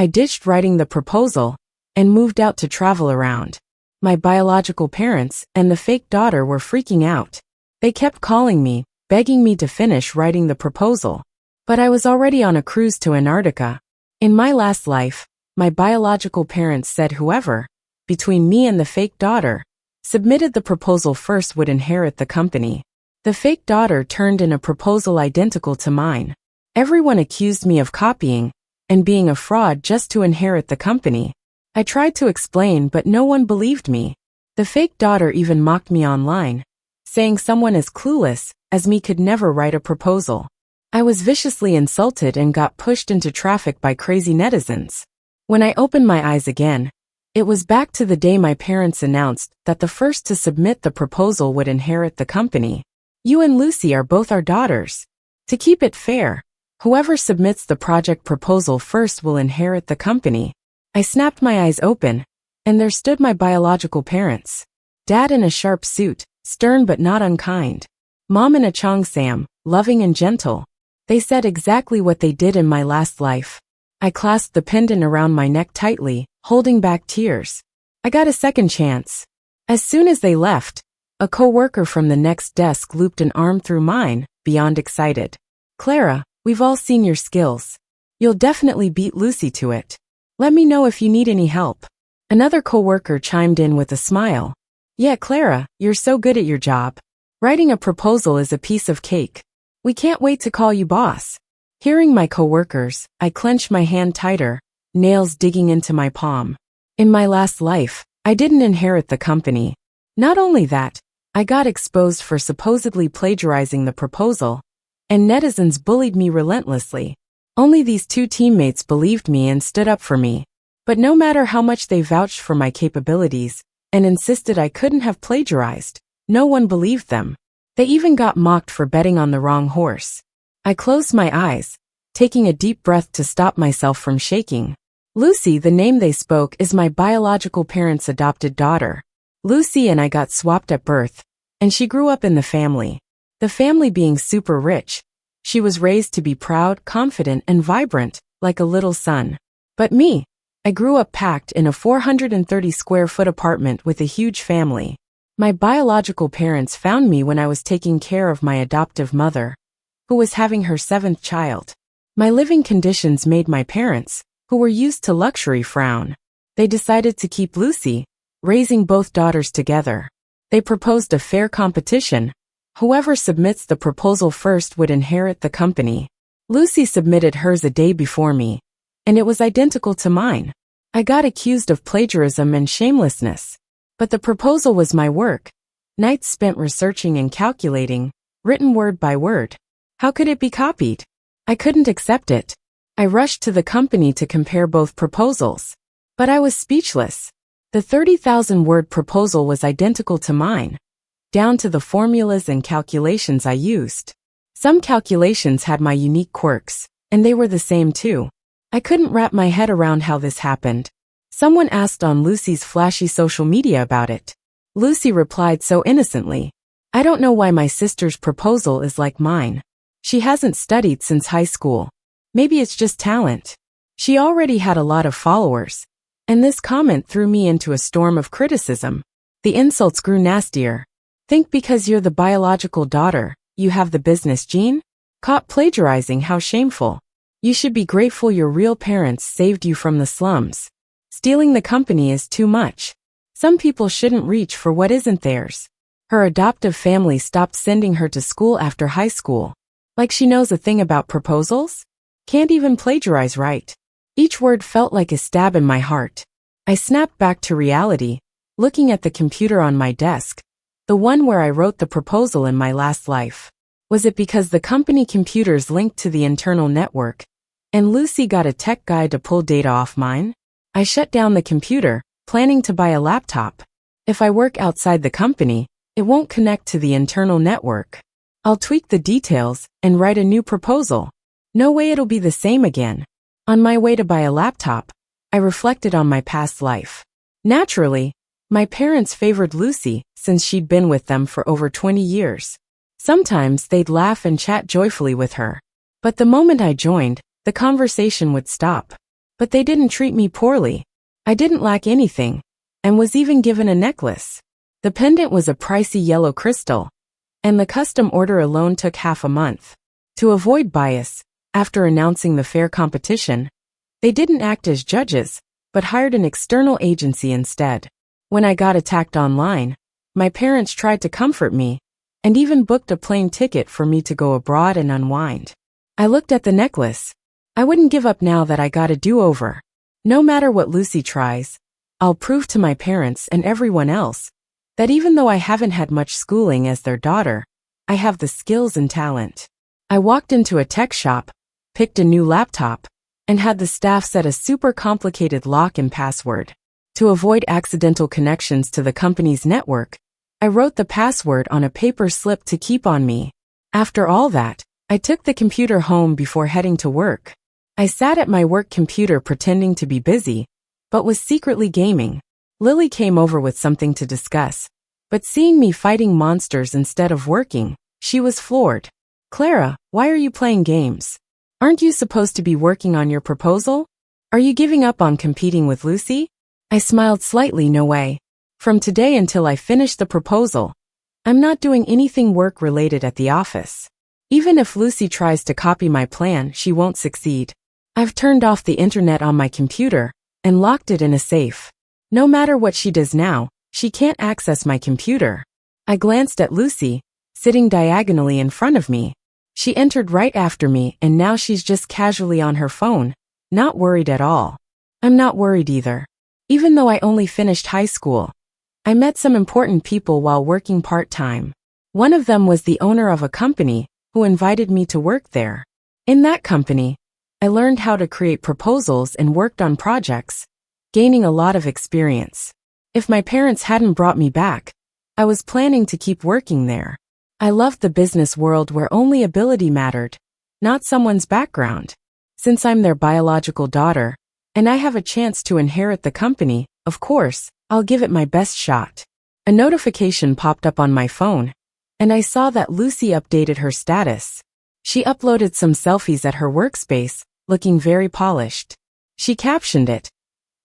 I ditched writing the proposal and moved out to travel around. My biological parents and the fake daughter were freaking out. They kept calling me, begging me to finish writing the proposal. But I was already on a cruise to Antarctica. In my last life, my biological parents said whoever, between me and the fake daughter, submitted the proposal first would inherit the company. The fake daughter turned in a proposal identical to mine. Everyone accused me of copying and being a fraud just to inherit the company. I tried to explain, but no one believed me. The fake daughter even mocked me online, saying someone as clueless as me could never write a proposal. I was viciously insulted and got pushed into traffic by crazy netizens. When I opened my eyes again, it was back to the day my parents announced that the first to submit the proposal would inherit the company. You and Lucy are both our daughters. To keep it fair, whoever submits the project proposal first will inherit the company. I snapped my eyes open, and there stood my biological parents. Dad in a sharp suit, stern but not unkind. Mom in a cheongsam, loving and gentle. They said exactly what they did in my last life. I clasped the pendant around my neck tightly, holding back tears. I got a second chance. As soon as they left, a co-worker from the next desk looped an arm through mine, beyond excited. Clara, we've all seen your skills. You'll definitely beat Lucy to it. Let me know if you need any help. Another co-worker chimed in with a smile. Yeah, Clara, you're so good at your job. Writing a proposal is a piece of cake. We can't wait to call you boss. Hearing my co-workers, I clenched my hand tighter, nails digging into my palm. In my last life, I didn't inherit the company. Not only that, I got exposed for supposedly plagiarizing the proposal, and netizens bullied me relentlessly. Only these two teammates believed me and stood up for me. But no matter how much they vouched for my capabilities and insisted I couldn't have plagiarized, no one believed them. They even got mocked for betting on the wrong horse. I closed my eyes, taking a deep breath to stop myself from shaking. Lucy, the name they spoke, is my biological parents' adopted daughter. Lucy and I got swapped at birth, and she grew up in the family. The family being super rich, she was raised to be proud, confident, and vibrant, like a little son. But me, I grew up packed in a 430 square foot apartment with a huge family. My biological parents found me when I was taking care of my adoptive mother, who was having her 7th child. My living conditions made my parents, who were used to luxury, frown. They decided to keep Lucy, raising both daughters together. They proposed a fair competition. Whoever submits the proposal first would inherit the company. Lucy submitted hers a day before me, and it was identical to mine. I got accused of plagiarism and shamelessness. But the proposal was my work. Nights spent researching and calculating, written word by word. How could it be copied? I couldn't accept it. I rushed to the company to compare both proposals. But I was speechless. The 30,000-word proposal was identical to mine, down to the formulas and calculations I used. Some calculations had my unique quirks, and they were the same too. I couldn't wrap my head around how this happened. Someone asked on Lucy's flashy social media about it. Lucy replied so innocently, I don't know why my sister's proposal is like mine. She hasn't studied since high school. Maybe it's just talent. She already had a lot of followers. And this comment threw me into a storm of criticism. The insults grew nastier. Think because you're the biological daughter, you have the business gene? Caught plagiarizing, how shameful. You should be grateful your real parents saved you from the slums. Stealing the company is too much. Some people shouldn't reach for what isn't theirs. Her adoptive family stopped sending her to school after high school. Like she knows a thing about proposals? Can't even plagiarize right. Each word felt like a stab in my heart. I snapped back to reality, looking at the computer on my desk, the one where I wrote the proposal in my last life. Was it because the company computers linked to the internal network, and Lucy got a tech guy to pull data off mine? I shut down the computer, planning to buy a laptop. If I work outside the company, it won't connect to the internal network. I'll tweak the details and write a new proposal. No way it'll be the same again. On my way to buy a laptop, I reflected on my past life. Naturally, my parents favored Lucy since she'd been with them for over 20 years. Sometimes they'd laugh and chat joyfully with her. But the moment I joined, the conversation would stop. But they didn't treat me poorly. I didn't lack anything, and was even given a necklace. The pendant was a pricey yellow crystal, and the custom order alone took half a month. To avoid bias, after announcing the fair competition, they didn't act as judges, but hired an external agency instead. When I got attacked online, my parents tried to comfort me, and even booked a plane ticket for me to go abroad and unwind. I looked at the necklace. I wouldn't give up now that I got a do-over. No matter what Lucy tries, I'll prove to my parents and everyone else that even though I haven't had much schooling as their daughter, I have the skills and talent. I walked into a tech shop, picked a new laptop, and had the staff set a super complicated lock and password. To avoid accidental connections to the company's network, I wrote the password on a paper slip to keep on me. After all that, I took the computer home before heading to work. I sat at my work computer pretending to be busy, but was secretly gaming. Lily came over with something to discuss, but seeing me fighting monsters instead of working, she was floored. "Clara, why are you playing games? Aren't you supposed to be working on your proposal? Are you giving up on competing with Lucy?" I smiled slightly. "No way. From today until I finish the proposal, I'm not doing anything work-related at the office. Even if Lucy tries to copy my plan, she won't succeed. I've turned off the internet on my computer and locked it in a safe. No matter what she does now, she can't access my computer." I glanced at Lucy, sitting diagonally in front of me. She entered right after me, and now she's just casually on her phone, not worried at all. I'm not worried either. Even though I only finished high school, I met some important people while working part-time. One of them was the owner of a company who invited me to work there. In that company, I learned how to create proposals and worked on projects, gaining a lot of experience. If my parents hadn't brought me back, I was planning to keep working there. I loved the business world where only ability mattered, not someone's background. Since I'm their biological daughter, and I have a chance to inherit the company, of course, I'll give it my best shot. A notification popped up on my phone, and I saw that Lucy updated her status. She uploaded some selfies at her workspace, looking very polished. She captioned it,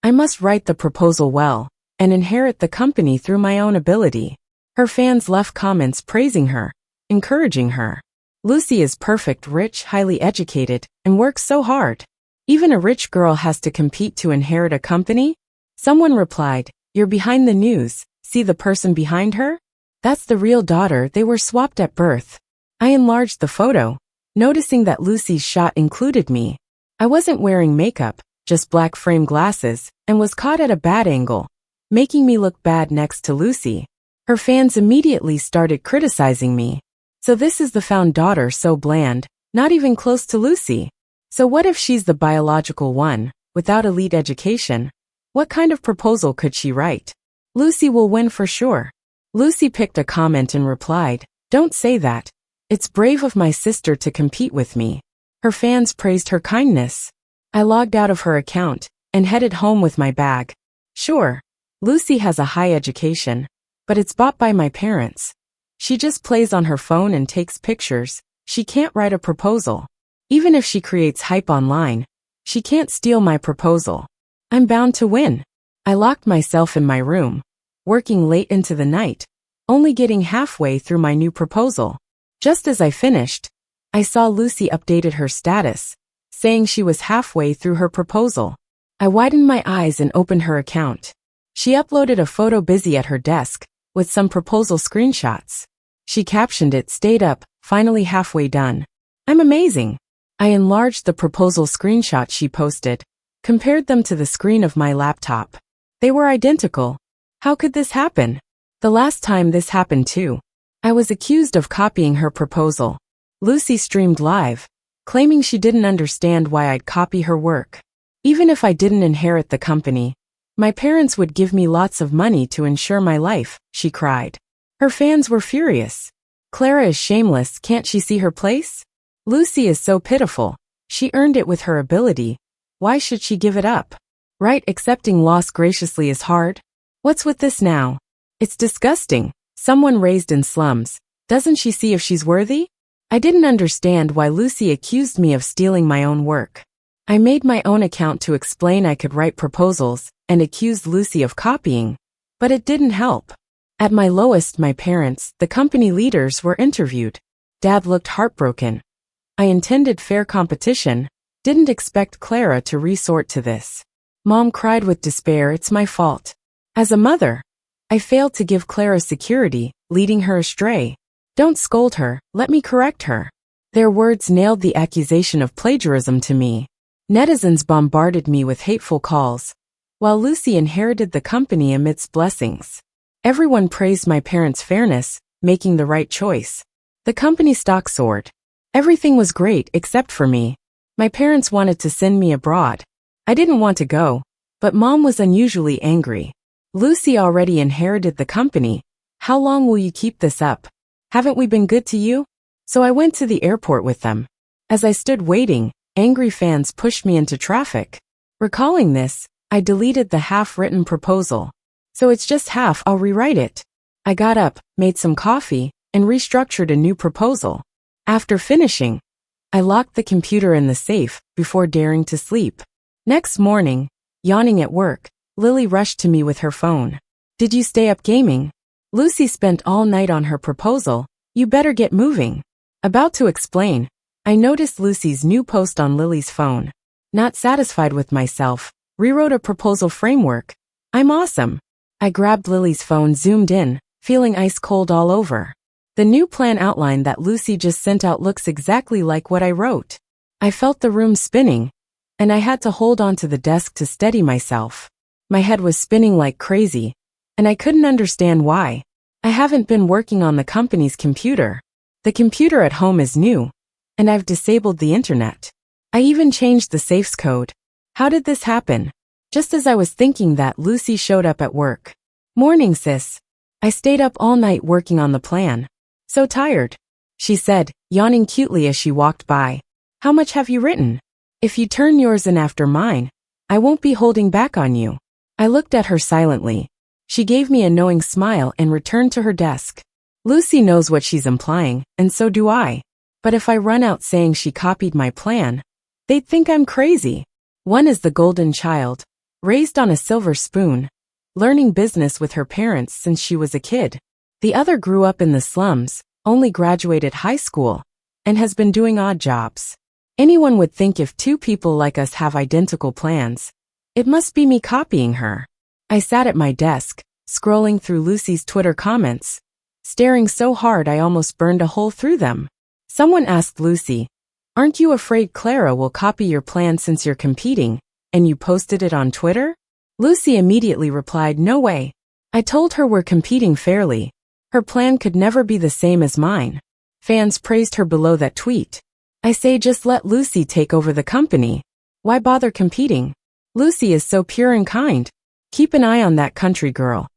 "I must write the proposal well, and inherit the company through my own ability." Her fans left comments praising her, encouraging her. "Lucy is perfect, rich, highly educated, and works so hard. Even a rich girl has to compete to inherit a company?" Someone replied, "You're behind the news. See the person behind her? That's the real daughter. They were swapped at birth." I enlarged the photo, noticing that Lucy's shot included me. I wasn't wearing makeup, just black frame glasses, and was caught at a bad angle, making me look bad next to Lucy. Her fans immediately started criticizing me. So this is the found daughter, so bland, not even close to Lucy. So what if she's the biological one, without elite education? What kind of proposal could she write? Lucy will win for sure. Lucy picked a comment and replied, "Don't say that. It's brave of my sister to compete with me." Her fans praised her kindness. I logged out of her account and headed home with my bag. Sure, Lucy has a high education, but it's bought by my parents. She just plays on her phone and takes pictures. She can't write a proposal. Even if she creates hype online, she can't steal my proposal. I'm bound to win. I locked myself in my room, working late into the night, only getting halfway through my new proposal. Just as I finished, I saw Lucy updated her status, saying she was halfway through her proposal. I widened my eyes and opened her account. She uploaded a photo busy at her desk, with some proposal screenshots. She captioned it, "Stayed up, finally halfway done. I'm amazing." I enlarged the proposal screenshot she posted, compared them to the screen of my laptop. They were identical. How could this happen? The last time this happened too. I was accused of copying her proposal. Lucy streamed live, claiming she didn't understand why I'd copy her work. Even if I didn't inherit the company, my parents would give me lots of money to ensure my life, she cried. Her fans were furious. Clara is shameless, can't she see her place? Lucy is so pitiful. She earned it with her ability. Why should she give it up? Right, accepting loss graciously is hard. What's with this now? It's disgusting. Someone raised in slums. Doesn't she see if she's worthy? I didn't understand why Lucy accused me of stealing my own work. I made my own account to explain I could write proposals and accused Lucy of copying, but it didn't help. At my lowest, my parents, the company leaders, were interviewed. Dad looked heartbroken. I intended fair competition, didn't expect Clara to resort to this. Mom cried with despair, it's my fault. As a mother, I failed to give Clara security, leading her astray. Don't scold her, let me correct her. Their words nailed the accusation of plagiarism to me. Netizens bombarded me with hateful calls, while Lucy inherited the company amidst blessings. Everyone praised my parents' fairness, making the right choice. The company stock soared. Everything was great except for me. My parents wanted to send me abroad. I didn't want to go, but Mom was unusually angry. Lucy already inherited the company. How long will you keep this up? Haven't we been good to you? So I went to the airport with them. As I stood waiting, angry fans pushed me into traffic. Recalling this, I deleted the half-written proposal. So it's just half, I'll rewrite it. I got up, made some coffee, and restructured a new proposal. After finishing, I locked the computer in the safe before daring to sleep. Next morning, yawning at work, Lily rushed to me with her phone. Did you stay up gaming? Lucy spent all night on her proposal. You better get moving. About to explain, I noticed Lucy's new post on Lily's phone. Not satisfied with myself, rewrote a proposal framework. I'm awesome. I grabbed Lily's phone, zoomed in, feeling ice cold all over. The new plan outline that Lucy just sent out looks exactly like what I wrote. I felt the room spinning, and I had to hold onto the desk to steady myself. My head was spinning like crazy, and I couldn't understand why. I haven't been working on the company's computer. The computer at home is new, and I've disabled the internet. I even changed the safe's code. How did this happen? Just as I was thinking that, Lucy showed up at work. Morning, sis. I stayed up all night working on the plan. So tired, she said, yawning cutely as she walked by. How much have you written? If you turn yours in after mine, I won't be holding back on you. I looked at her silently. She gave me a knowing smile and returned to her desk. Lucy knows what she's implying, and so do I. But if I run out saying she copied my plan, they'd think I'm crazy. One is the golden child, raised on a silver spoon, learning business with her parents since she was a kid. The other grew up in the slums, only graduated high school, and has been doing odd jobs. Anyone would think if two people like us have identical plans, it must be me copying her. I sat at my desk, scrolling through Lucy's Twitter comments, staring so hard I almost burned a hole through them. Someone asked Lucy, "Aren't you afraid Clara will copy your plan since you're competing, and you posted it on Twitter?" Lucy immediately replied, "No way. I told her we're competing fairly. Her plan could never be the same as mine." Fans praised her below that tweet. I say just let Lucy take over the company. Why bother competing? Lucy is so pure and kind. Keep an eye on that country girl.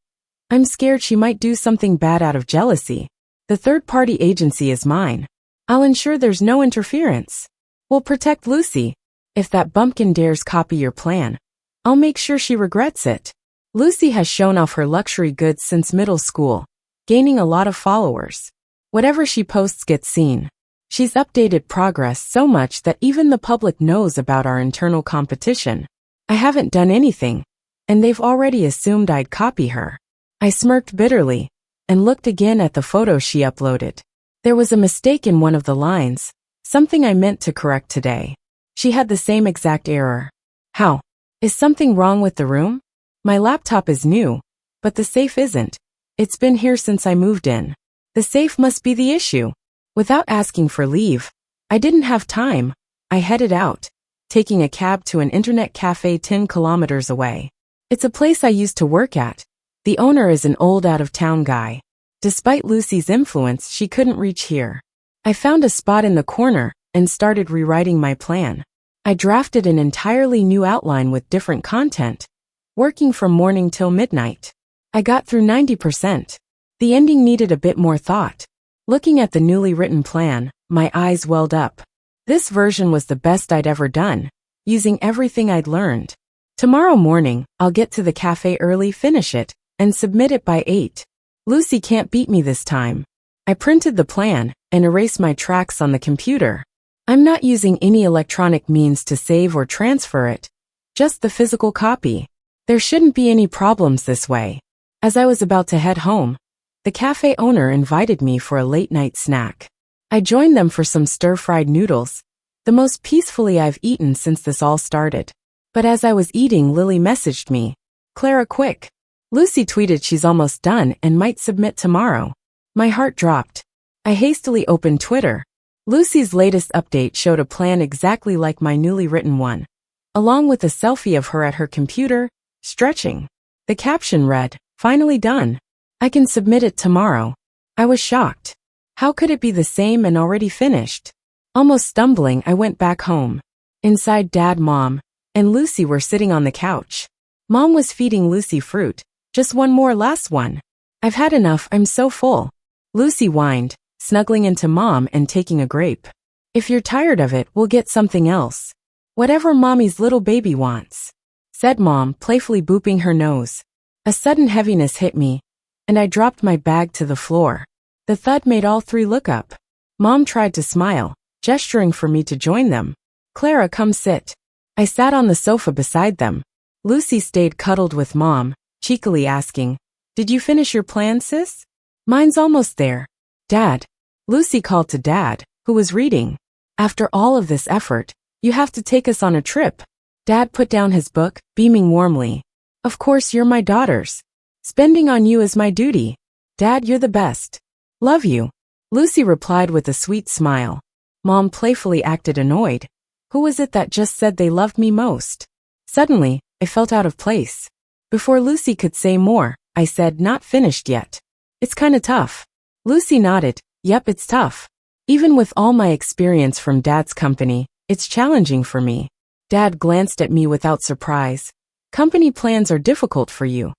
I'm scared she might do something bad out of jealousy. The third-party agency is mine. I'll ensure there's no interference. We'll protect Lucy. If that bumpkin dares copy your plan, I'll make sure she regrets it. Lucy has shown off her luxury goods since middle school, gaining a lot of followers. Whatever she posts gets seen. She's updated progress so much that even the public knows about our internal competition. I haven't done anything, and they've already assumed I'd copy her. I smirked bitterly and looked again at the photo she uploaded. There was a mistake in one of the lines, something I meant to correct today. She had the same exact error. How? Is something wrong with the room? My laptop is new, but the safe isn't. It's been here since I moved in. The safe must be the issue. Without asking for leave, I didn't have time. I headed out, taking a cab to an internet cafe 10 kilometers away. It's a place I used to work at. The owner is an old out-of-town guy. Despite Lucy's influence, she couldn't reach here. I found a spot in the corner and started rewriting my plan. I drafted an entirely new outline with different content, working from morning till midnight. I got through 90%. The ending needed a bit more thought. Looking at the newly written plan, my eyes welled up. This version was the best I'd ever done, using everything I'd learned. Tomorrow morning, I'll get to the cafe early, finish it, and submit it by 8. Lucy can't beat me this time. I printed the plan and erased my tracks on the computer. I'm not using any electronic means to save or transfer it, just the physical copy. There shouldn't be any problems this way. As I was about to head home, the cafe owner invited me for a late-night snack. I joined them for some stir-fried noodles, the most peacefully I've eaten since this all started. But as I was eating, Lily messaged me, "Clara, quick. Lucy tweeted she's almost done and might submit tomorrow." My heart dropped. I hastily opened Twitter. Lucy's latest update showed a plan exactly like my newly written one, along with a selfie of her at her computer, stretching. The caption read, "Finally done. I can submit it tomorrow." I was shocked. How could it be the same and already finished? Almost stumbling, I went back home. Inside, Dad, Mom, and Lucy were sitting on the couch. Mom was feeding Lucy fruit. "Just one more, last one. I've had enough, I'm so full." Lucy whined, snuggling into Mom and taking a grape. "If you're tired of it, we'll get something else. Whatever Mommy's little baby wants," said Mom, playfully booping her nose. A sudden heaviness hit me, and I dropped my bag to the floor. The thud made all three look up. Mom tried to smile, gesturing for me to join them. "Clara, come sit." I sat on the sofa beside them. Lucy stayed cuddled with Mom, cheekily asking, "Did you finish your plan, sis?" "Mine's almost there." "Dad." Lucy called to Dad, who was reading. "After all of this effort, you have to take us on a trip." Dad put down his book, beaming warmly. "Of course, you're my daughters. Spending on you is my duty. Dad, you're the best. Love you." Lucy replied with a sweet smile. Mom playfully acted annoyed. Who was it that just said they loved me most? Suddenly, I felt out of place. Before Lucy could say more, I said, "Not finished yet. It's kinda tough." Lucy nodded. "Yep, it's tough. Even with all my experience from Dad's company, it's challenging for me." Dad glanced at me without surprise. "Company plans are difficult for you.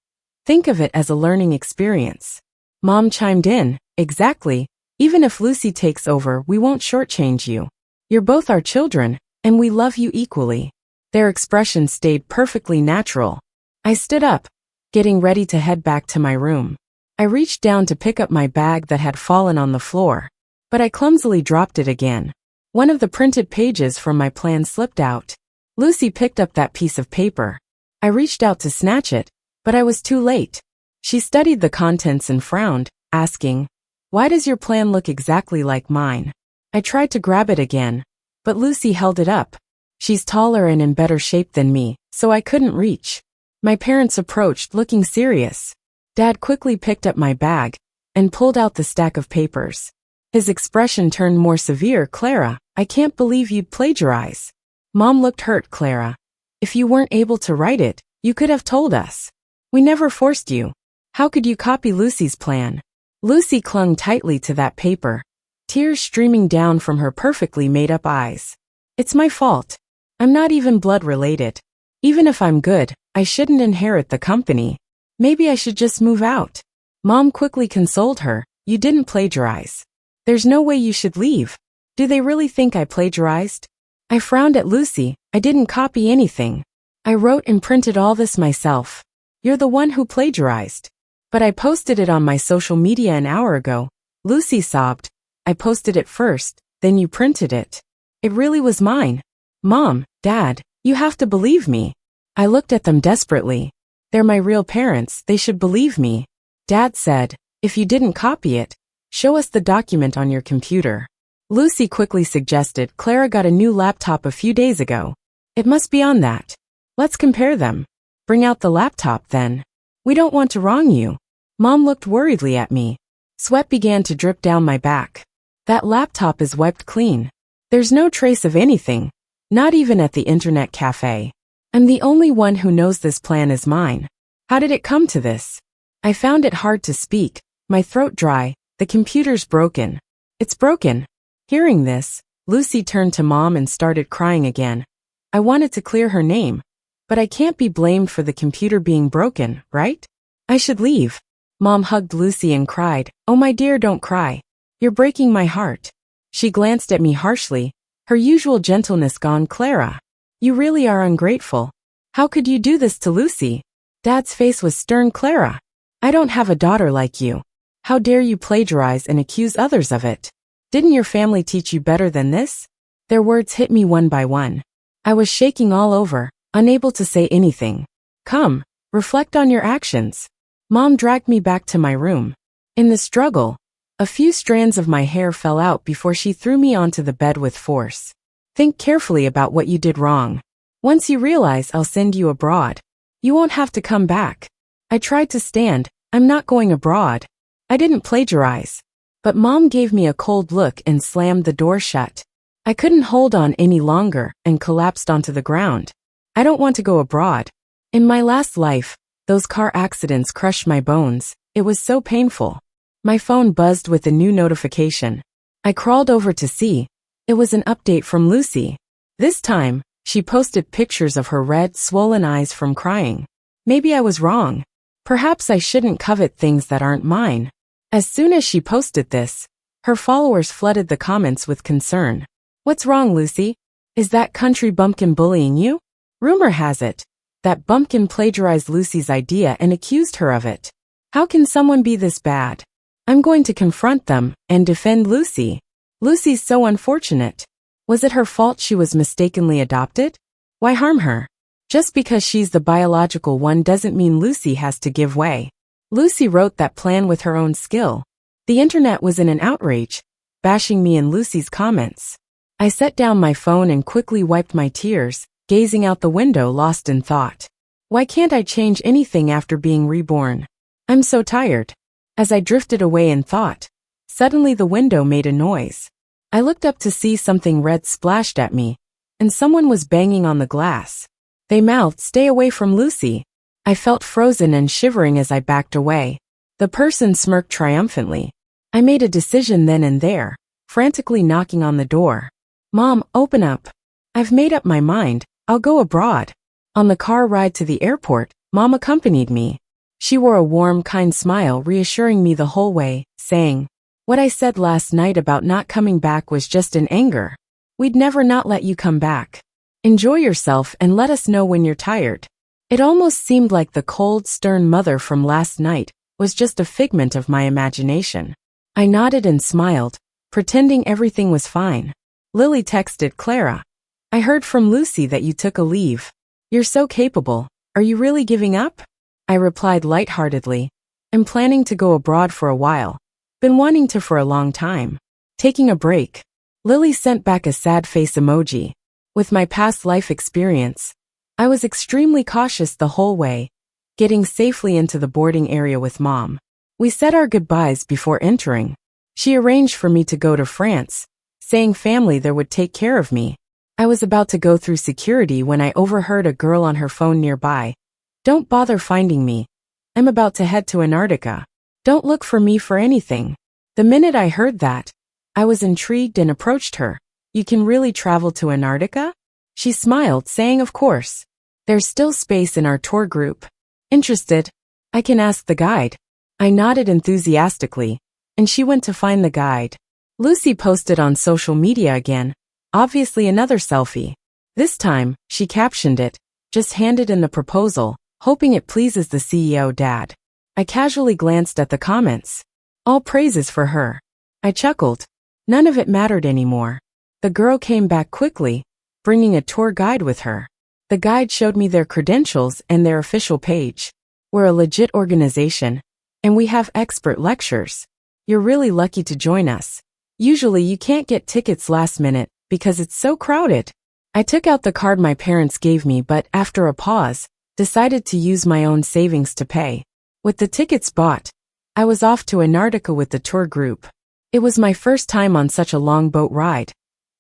Think of it as a learning experience." Mom chimed in, "Exactly. Even if Lucy takes over, we won't shortchange you. You're both our children, and we love you equally." Their expression stayed perfectly natural. I stood up, getting ready to head back to my room. I reached down to pick up my bag that had fallen on the floor, but I clumsily dropped it again. One of the printed pages from my plan slipped out. Lucy picked up that piece of paper. I reached out to snatch it, but I was too late. She studied the contents and frowned, asking, "Why does your plan look exactly like mine?" I tried to grab it again, but Lucy held it up. She's taller and in better shape than me, so I couldn't reach. My parents approached, looking serious. Dad quickly picked up my bag and pulled out the stack of papers. His expression turned more severe. "Clara, I can't believe you'd plagiarize." Mom looked hurt. "Clara, if you weren't able to write it, you could have told us. We never forced you. How could you copy Lucy's plan?" Lucy clung tightly to that paper, tears streaming down from her perfectly made-up eyes. "It's my fault. I'm not even blood related. Even if I'm good, I shouldn't inherit the company. Maybe I should just move out." Mom quickly consoled her. "You didn't plagiarize. There's no way you should leave. Do they really think I plagiarized?" I frowned at Lucy. "I didn't copy anything. I wrote and printed all this myself. You're the one who plagiarized." "But I posted it on my social media an hour ago." Lucy sobbed. "I posted it first, then you printed it. It really was mine." "Mom, Dad, you have to believe me." I looked at them desperately. They're my real parents, they should believe me. Dad said, "If you didn't copy it, show us the document on your computer." Lucy quickly suggested, "Clara got a new laptop a few days ago. It must be on that. Let's compare them." "Bring out the laptop then. We don't want to wrong you." Mom looked worriedly at me. Sweat began to drip down my back. "That laptop is wiped clean. There's no trace of anything, not even at the internet cafe. I'm the only one who knows this plan is mine. How did it come to this?" I found it hard to speak, my throat dry. "The computer's broken." "It's broken." Hearing this, Lucy turned to Mom and started crying again. I wanted to clear her name, but I can't be blamed for the computer being broken, right? I should leave. Mom hugged Lucy and cried, "Oh my dear, don't cry. You're breaking my heart." She glanced at me harshly, her usual gentleness gone. "Clara, you really are ungrateful. How could you do this to Lucy?" Dad's face was stern. "Clara, I don't have a daughter like you. How dare you plagiarize and accuse others of it? Didn't your family teach you better than this?" Their words hit me one by one. I was shaking all over, unable to say anything. Come, reflect on your actions. Mom dragged me back to my room. In the struggle, a few strands of my hair fell out before she threw me onto the bed with force. Think carefully about what you did wrong. Once you realize, I'll send you abroad. You won't have to come back. I tried to stand. I'm not going abroad. I didn't plagiarize. But Mom gave me a cold look and slammed the door shut. I couldn't hold on any longer and collapsed onto the ground. I don't want to go abroad. In my last life, those car accidents crushed my bones. It was so painful. My phone buzzed with a new notification. I crawled over to see. It was an update from Lucy. This time, she posted pictures of her red, swollen eyes from crying. Maybe I was wrong. Perhaps I shouldn't covet things that aren't mine. As soon as she posted this, her followers flooded the comments with concern. What's wrong, Lucy? Is that country bumpkin bullying you? Rumor has it that bumpkin plagiarized Lucy's idea and accused her of it. How can someone be this bad? I'm going to confront them and defend Lucy. Lucy's so unfortunate. Was it her fault she was mistakenly adopted? Why harm her? Just because she's the biological one doesn't mean Lucy has to give way. Lucy wrote that plan with her own skill. The internet was in an outrage, bashing me in Lucy's comments. I set down my phone and quickly wiped my tears, gazing out the window lost in thought. Why can't I change anything after being reborn? I'm so tired. As I drifted away in thought, suddenly the window made a noise. I looked up to see something red splashed at me, and someone was banging on the glass. They mouthed, "Stay away from Lucy." I felt frozen and shivering as I backed away. The person smirked triumphantly. I made a decision then and there, frantically knocking on the door. "Mom, open up. I've made up my mind. I'll go abroad." On the car ride to the airport, Mom accompanied me. She wore a warm, kind smile, reassuring me the whole way, saying, "What I said last night about not coming back was just in anger. We'd never not let you come back. Enjoy yourself and let us know when you're tired." It almost seemed like the cold, stern mother from last night was just a figment of my imagination. I nodded and smiled, pretending everything was fine. Lily texted Clara. "I heard from Lucy that you took a leave. You're so capable. Are you really giving up?" I replied lightheartedly. "I'm planning to go abroad for a while. Been wanting to for a long time. Taking a break." Lily sent back a sad face emoji. With my past life experience, I was extremely cautious the whole way, getting safely into the boarding area with Mom. We said our goodbyes before entering. She arranged for me to go to France, saying family there would take care of me. I was about to go through security when I overheard a girl on her phone nearby. "Don't bother finding me. I'm about to head to Antarctica. Don't look for me for anything." The minute I heard that, I was intrigued and approached her. "You can really travel to Antarctica?" She smiled, saying, "Of course. There's still space in our tour group. Interested? I can ask the guide." I nodded enthusiastically, and she went to find the guide. Lucy posted on social media again, obviously another selfie. This time, she captioned it, "Just handed in the proposal, hoping it pleases the CEO dad." I casually glanced at the comments. All praises for her. I chuckled. None of it mattered anymore. The girl came back quickly, bringing a tour guide with her. The guide showed me their credentials and their official page. "We're a legit organization, and we have expert lectures. You're really lucky to join us. Usually you can't get tickets last minute because it's so crowded." I took out the card my parents gave me, but after a pause, decided to use my own savings to pay. With the tickets bought, I was off to Antarctica with the tour group. It was my first time on such a long boat ride.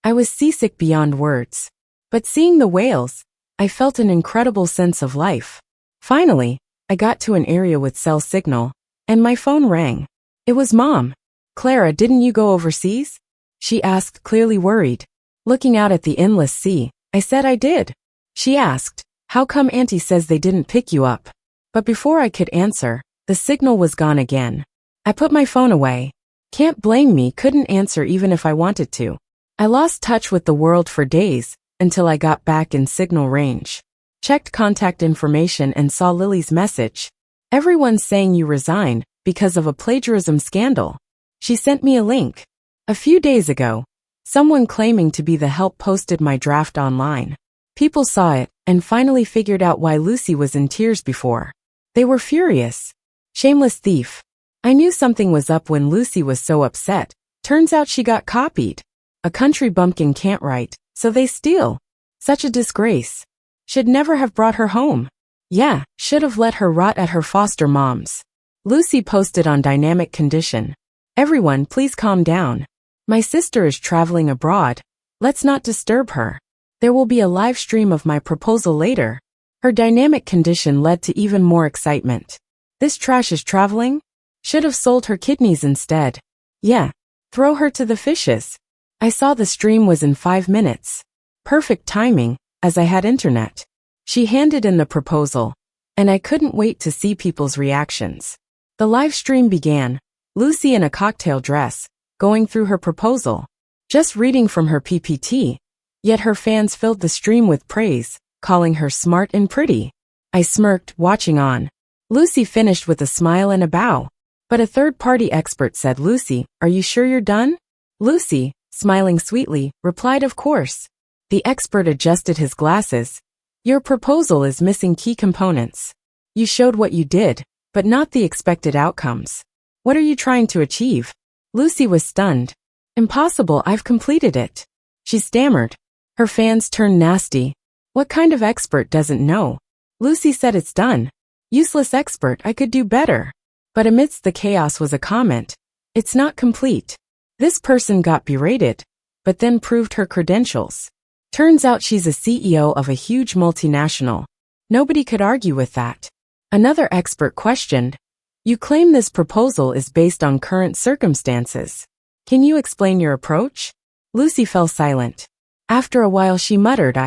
I was seasick beyond words. But seeing the whales, I felt an incredible sense of life. Finally, I got to an area with cell signal, and my phone rang. It was Mom. "Clara, didn't you go overseas?" she asked, clearly worried. Looking out at the endless sea, I said I did. She asked, "How come Auntie says they didn't pick you up?" But before I could answer, the signal was gone again. I put my phone away. Can't blame me, couldn't answer even if I wanted to. I lost touch with the world for days, until I got back in signal range. Checked contact information and saw Lily's message. "Everyone's saying you resigned because of a plagiarism scandal." She sent me a link. "A few days ago, Someone claiming to be the help posted my draft online. People saw it and finally figured out why Lucy was in tears before. They were furious. Shameless thief. I knew something was up when Lucy was so upset. Turns out she got copied. A country bumpkin can't write, so they steal. Such a disgrace. Should never have brought her home. Yeah, should have let her rot at her foster mom's. Lucy posted on dynamic condition. Everyone, please calm down. My sister is traveling abroad. Let's not disturb her. There will be a live stream of my proposal later. Her dynamic condition led to even more excitement. This trash is traveling? Should have sold her kidneys instead. Yeah. Throw her to the fishes. I saw the stream was in 5 minutes. Perfect timing, as I had internet. She handed in the proposal, and I couldn't wait to see people's reactions. The live stream began, Lucy in a cocktail dress, going through her proposal. Just reading from her PPT, yet her fans filled the stream with praise, calling her smart and pretty. I smirked, watching on. Lucy finished with a smile and a bow. But a third-party expert said, Lucy, are you sure you're done? Lucy, smiling sweetly, replied, of course. The expert adjusted his glasses. Your proposal is missing key components. You showed what you did, but not the expected outcomes. What are you trying to achieve? Lucy was stunned. Impossible, I've completed it. She stammered. Her fans turned nasty. What kind of expert doesn't know? Lucy said, it's done. Useless expert, I could do better. But amidst the chaos was a comment. It's not complete. This person got berated, but then proved her credentials. Turns out she's a CEO of a huge multinational. Nobody could argue with that. Another expert questioned, you claim this proposal is based on current circumstances. Can you explain your approach? Lucy fell silent. After a while she muttered,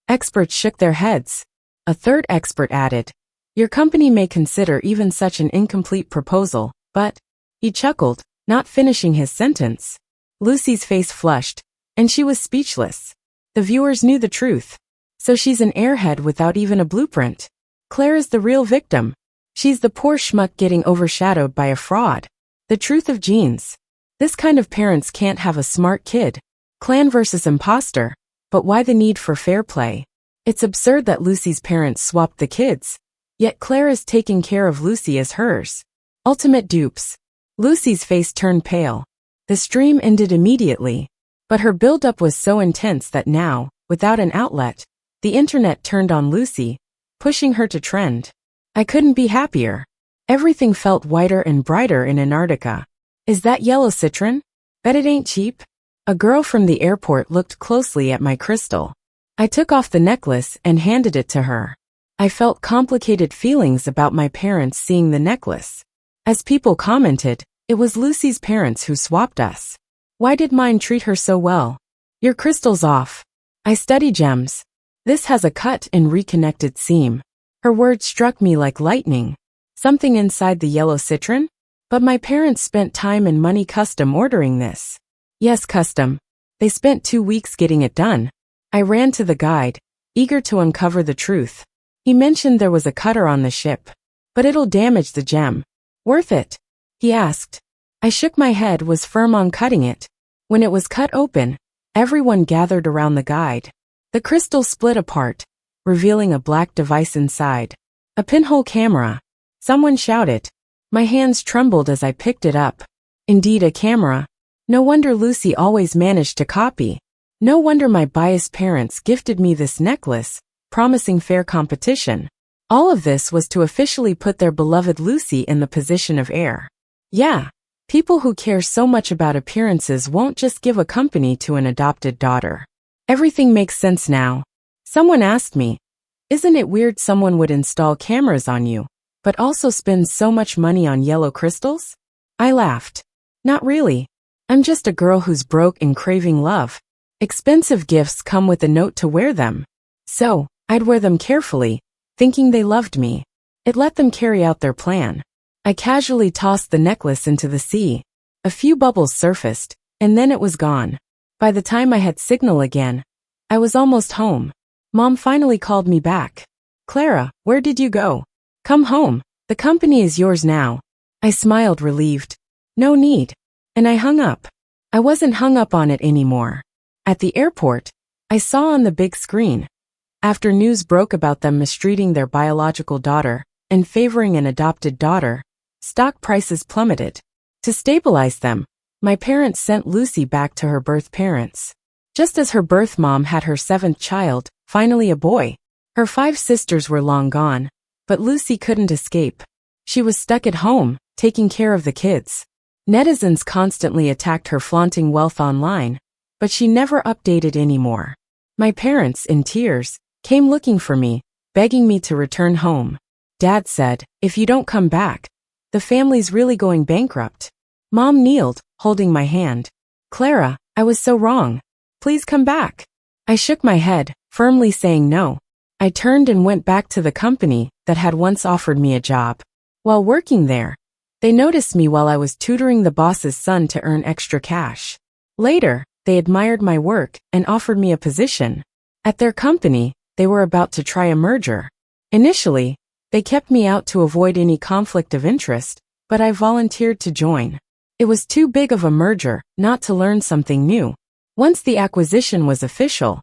Experts shook their heads. A third expert added, your company may consider even such an incomplete proposal, but, he chuckled, not finishing his sentence. Lucy's face flushed, and she was speechless. The viewers knew the truth. So she's an airhead without even a blueprint. Claire is the real victim. She's the poor schmuck getting overshadowed by a fraud. The truth of genes. This kind of parents can't have a smart kid. Clan versus imposter. But why the need for fair play? It's absurd that Lucy's parents swapped the kids. Yet Claire is taking care of Lucy as hers. Ultimate dupes. Lucy's face turned pale. The stream ended immediately. But her buildup was so intense that now, without an outlet, the internet turned on Lucy, pushing her to trend. I couldn't be happier. Everything felt whiter and brighter in Antarctica. Is that yellow citron? Bet it ain't cheap. A girl from the airport looked closely at my crystal. I took off the necklace and handed it to her. I felt complicated feelings about my parents seeing the necklace. As people commented, it was Lucy's parents who swapped us. Why did mine treat her so well? Your crystal's off. I study gems. This has a cut and reconnected seam. Her words struck me like lightning. Something inside the yellow citron? But my parents spent time and money custom ordering this. Yes, custom. They spent 2 weeks getting it done. I ran to the guide, eager to uncover the truth. He mentioned there was a cutter on the ship. But it'll damage the gem. Worth it? He asked. I shook my head, was firm on cutting it. When it was cut open, everyone gathered around the guide. The crystal split apart, revealing a black device inside. A pinhole camera. Someone shouted. My hands trembled as I picked it up. Indeed, a camera. No wonder Lucy always managed to copy. No wonder my biased parents gifted me this necklace, promising fair competition. All of this was to officially put their beloved Lucy in the position of heir. Yeah, people who care so much about appearances won't just give a company to an adopted daughter. Everything makes sense now. Someone asked me, isn't it weird someone would install cameras on you, but also spend so much money on yellow crystals? I laughed. Not really. I'm just a girl who's broke and craving love. Expensive gifts come with a note to wear them. So, I'd wear them carefully, thinking they loved me. It let them carry out their plan. I casually tossed the necklace into the sea. A few bubbles surfaced, and then it was gone. By the time I had signal again, I was almost home. Mom finally called me back. Clara, where did you go? Come home. The company is yours now. I smiled, relieved. No need. And I hung up. I wasn't hung up on it anymore. At the airport, I saw on the big screen, after news broke about them mistreating their biological daughter and favoring an adopted daughter, stock prices plummeted. To stabilize them, my parents sent Lucy back to her birth parents. Just as her birth mom had her 7th child, finally a boy. Her 5 sisters were long gone, but Lucy couldn't escape. She was stuck at home, taking care of the kids. Netizens constantly attacked her flaunting wealth online, but she never updated anymore. My parents, in tears, came looking for me, begging me to return home. Dad said, "If you don't come back, the family's really going bankrupt." Mom kneeled, holding my hand. "Clara, I was so wrong. Please come back." I shook my head, firmly saying no. I turned and went back to the company that had once offered me a job. While working there, they noticed me while I was tutoring the boss's son to earn extra cash. Later, they admired my work and offered me a position. At their company, they were about to try a merger. Initially, they kept me out to avoid any conflict of interest, but I volunteered to join. It was too big of a merger not to learn something new. Once the acquisition was official,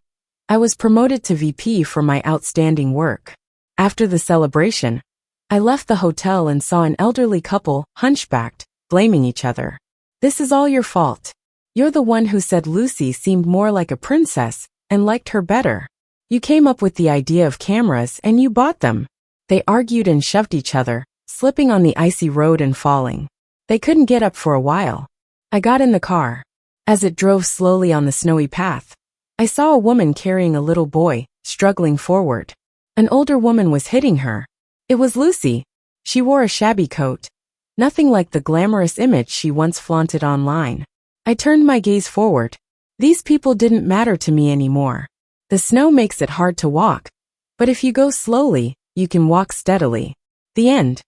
I was promoted to VP for my outstanding work. After the celebration, I left the hotel and saw an elderly couple, hunchbacked, blaming each other. "This is all your fault. You're the one who said Lucy seemed more like a princess and liked her better. You came up with the idea of cameras and you bought them." They argued and shoved each other, slipping on the icy road and falling. They couldn't get up for a while. I got in the car. As it drove slowly on the snowy path, I saw a woman carrying a little boy, struggling forward. An older woman was hitting her. It was Lucy. She wore a shabby coat. Nothing like the glamorous image she once flaunted online. I turned my gaze forward. These people didn't matter to me anymore. The snow makes it hard to walk, but if you go slowly, you can walk steadily. The end.